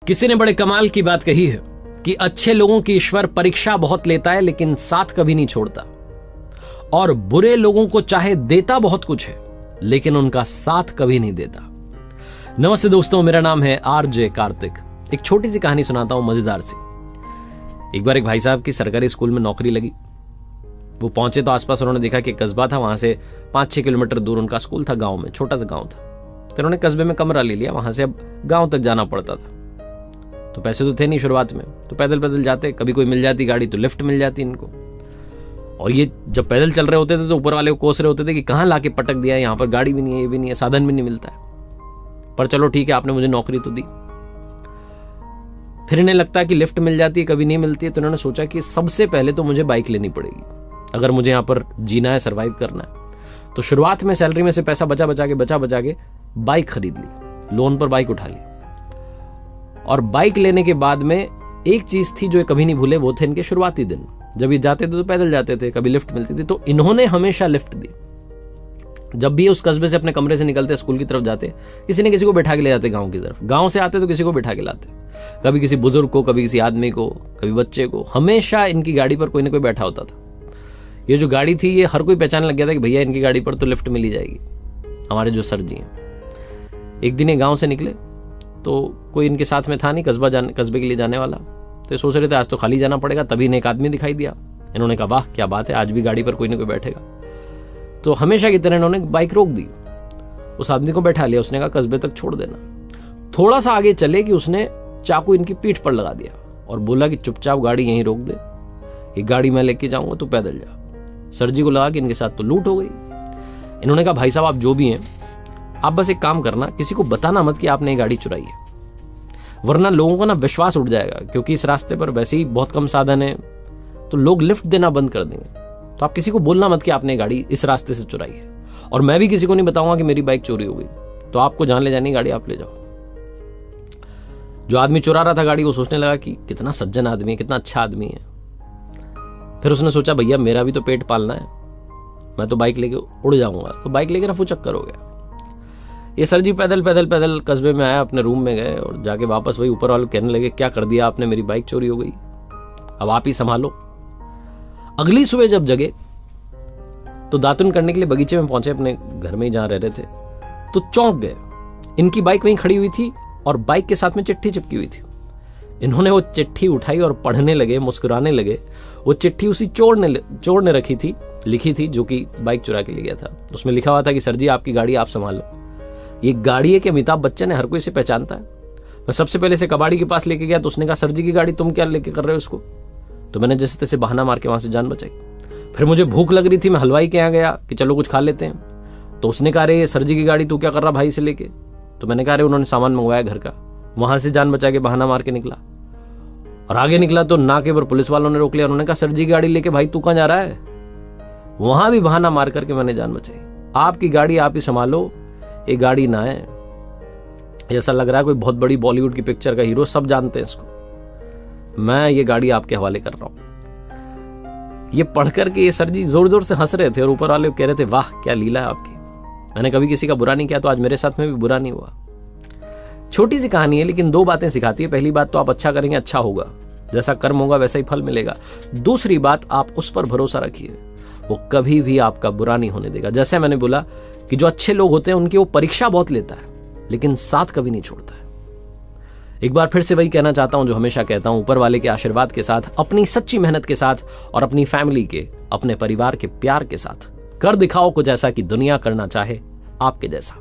किसी ने बड़े कमाल की बात कही है कि अच्छे लोगों की ईश्वर परीक्षा बहुत लेता है लेकिन साथ कभी नहीं छोड़ता, और बुरे लोगों को चाहे देता बहुत कुछ है लेकिन उनका साथ कभी नहीं देता। नमस्ते दोस्तों, मेरा नाम है आरजे कार्तिक। एक छोटी सी कहानी सुनाता हूं, मजेदार सी। एक बार एक भाई साहब की सरकारी स्कूल में नौकरी लगी। वो पहुंचे तो आसपास उन्होंने देखा कि कस्बा था, वहां से 5-6 किलोमीटर दूर उनका स्कूल था, गांव में, छोटा सा गांव था। तो उन्होंने कस्बे में कमरा ले लिया, वहां से अब गांव तक जाना पड़ता था। तो पैसे तो थे नहीं शुरुआत में, तो पैदल पैदल जाते, कभी कोई मिल जाती गाड़ी तो लिफ्ट मिल जाती इनको। और ये जब पैदल चल रहे होते थे तो ऊपर वाले को कोस रहे होते थे कि कहाँ लाके पटक दिया, यहाँ पर गाड़ी भी नहीं है, ये भी नहीं है, साधन भी नहीं मिलता है। पर चलो ठीक है, आपने मुझे नौकरी तो दी। फिर इन्हें लगता है कि लिफ्ट मिल जाती है, कभी नहीं मिलती है। तो इन्होंने सोचा कि सबसे पहले तो मुझे बाइक लेनी पड़ेगी अगर मुझे यहाँ पर जीना है, सर्वाइव करना है। तो शुरुआत में सैलरी में से पैसा बचा बचा के बाइक खरीद ली, लोन पर बाइक उठा ली। और बाइक लेने के बाद में एक चीज थी जो ये कभी नहीं भूले, वो थे इनके शुरुआती दिन। जब ये जाते थे तो पैदल जाते थे, कभी लिफ्ट मिलती थी, तो इन्होंने हमेशा लिफ्ट दी। जब भी उस कस्बे से अपने कमरे से निकलते, स्कूल की तरफ जाते, किसी न किसी को बैठा के ले जाते गांव की तरफ। गांव से आते तो किसी को बैठा के लाते, कभी किसी बुजुर्ग को, कभी किसी आदमी को, कभी बच्चे को। हमेशा इनकी गाड़ी पर कोई ना कोई बैठा होता था। ये जो गाड़ी थी, ये हर कोई पहचानने लग गया था कि भैया इनकी गाड़ी पर तो लिफ्ट मिल ही जाएगी, हमारे जो सर जी हैं। एक दिन ये गांव से निकले तो कोई इनके साथ में था नहीं, कस्बे के लिए जाने वाला। तो ये सोच रहे थे आज तो खाली जाना पड़ेगा। तभी इन्हें एक आदमी दिखाई दिया। इन्होंने कहा वाह क्या बात है, आज भी गाड़ी पर कोई ना कोई बैठेगा। तो हमेशा की तरह इन्होंने बाइक रोक दी, उस आदमी को बैठा लिया। उसने कहा कस्बे तक छोड़ देना। थोड़ा सा आगे चले कि उसने चाकू इनकी पीठ पर लगा दिया और बोला कि चुपचाप गाड़ी यहीं रोक दे, ये गाड़ी मैं लेके जाऊंगा, तू पैदल जा। सर जी को लगा कि इनके साथ तो लूट हो गई। इन्होंने कहा भाई साहब आप जो भी हैं, आप बस एक काम करना, किसी को बताना मत कि आपने ये गाड़ी चुराई है, वरना लोगों का ना विश्वास उठ जाएगा। क्योंकि इस रास्ते पर वैसे ही बहुत कम साधन है, तो लोग लिफ्ट देना बंद कर देंगे। तो आप किसी को बोलना मत कि आपने गाड़ी इस रास्ते से चुराई है, और मैं भी किसी को नहीं बताऊंगा कि मेरी बाइक चोरी हो गई। तो आपको जहां ले जानी गाड़ी आप ले जाओ। जो आदमी चुरा रहा था गाड़ी, वो सोचने लगा कि कितना सज्जन आदमी है, कितना अच्छा आदमी है। फिर उसने सोचा भैया मेरा भी तो पेट पालना है, मैं तो बाइक लेके उड़ जाऊंगा। तो बाइक लेके रफू चक्कर हो गया। ये सर जी पैदल पैदल पैदल कस्बे में आया, अपने रूम में गए और जाके वापस वही ऊपर वाले कहने लगे क्या कर दिया आपने, मेरी बाइक चोरी हो गई, अब आप ही संभालो। अगली सुबह जब जगे तो दातुन करने के लिए बगीचे में पहुंचे, अपने घर में ही जहां रह रहे थे, तो चौंक गए। इनकी बाइक वहीं खड़ी हुई थी और बाइक के साथ में चिट्ठी चिपकी हुई थी। इन्होंने वो चिट्ठी उठाई और पढ़ने लगे, मुस्कुराने लगे। वो चिट्ठी उसी चोर ने लिखी थी जो कि बाइक चुरा के ले गया था। उसमें लिखा हुआ था कि सर जी आपकी गाड़ी आप संभालो। ये गाड़ी है कि अमिताभ बच्चन है, हर कोई इसे पहचानता है। मैं सबसे पहले इसे कबाड़ी के पास लेके गया तो उसने कहा सर जी की गाड़ी तुम क्या लेके कर रहे हो इसको। तो मैंने जैसे तैसे बहाना मार के वहां से जान बचाई। फिर मुझे भूख लग रही थी, मैं हलवाई के यहाँ गया कि चलो कुछ खा लेते हैं। तो उसने कहा अरे सर जी की गाड़ी तू क्या कर रहा भाई से लेके। तो मैंने कहा अरे उन्होंने सामान मंगवाया घर का। वहां से जान बचा के बहाना मार के निकला और आगे निकला तो नाके पर पुलिस वालों ने रोक लिया। उन्होंने कहा सर जी की गाड़ी लेके भाई तू कहां जा रहा है। वहां भी बहाना मार करके मैंने जान बचाई। आपकी गाड़ी आप ही संभालो, ये गाड़ी ना है। ऐसा लग रहा है कोई बहुत बड़ी बॉलीवुड की पिक्चर का हीरो, सब जानते हैं इसको। मैं ये गाड़ी आपके हवाले कर रहा हूं। ये पढ़ करके ये सर जी जोर जोर से हंस रहे थे और ऊपर वाले कह रहे थे वाह क्या लीला है आपकी, मैंने कभी किसी का बुरा नहीं किया तो आज मेरे साथ में भी बुरा नहीं हुआ। छोटी सी कहानी है लेकिन 2 बातें सिखाती है। पहली बात तो आप अच्छा करेंगे अच्छा होगा, जैसा कर्म होगा वैसा ही फल मिलेगा। दूसरी बात, आप उस पर भरोसा रखिए, वो कभी भी आपका बुरा नहीं होने देगा। जैसे मैंने बोला कि जो अच्छे लोग होते हैं उनकी वो परीक्षा बहुत लेता है लेकिन साथ कभी नहीं छोड़ता है। एक बार फिर से वही कहना चाहता हूं जो हमेशा कहता हूं, ऊपर वाले के आशीर्वाद के साथ, अपनी सच्ची मेहनत के साथ और अपनी फैमिली के, अपने परिवार के प्यार के साथ कर दिखाओ कुछ ऐसा कि दुनिया करना चाहे आपके जैसा।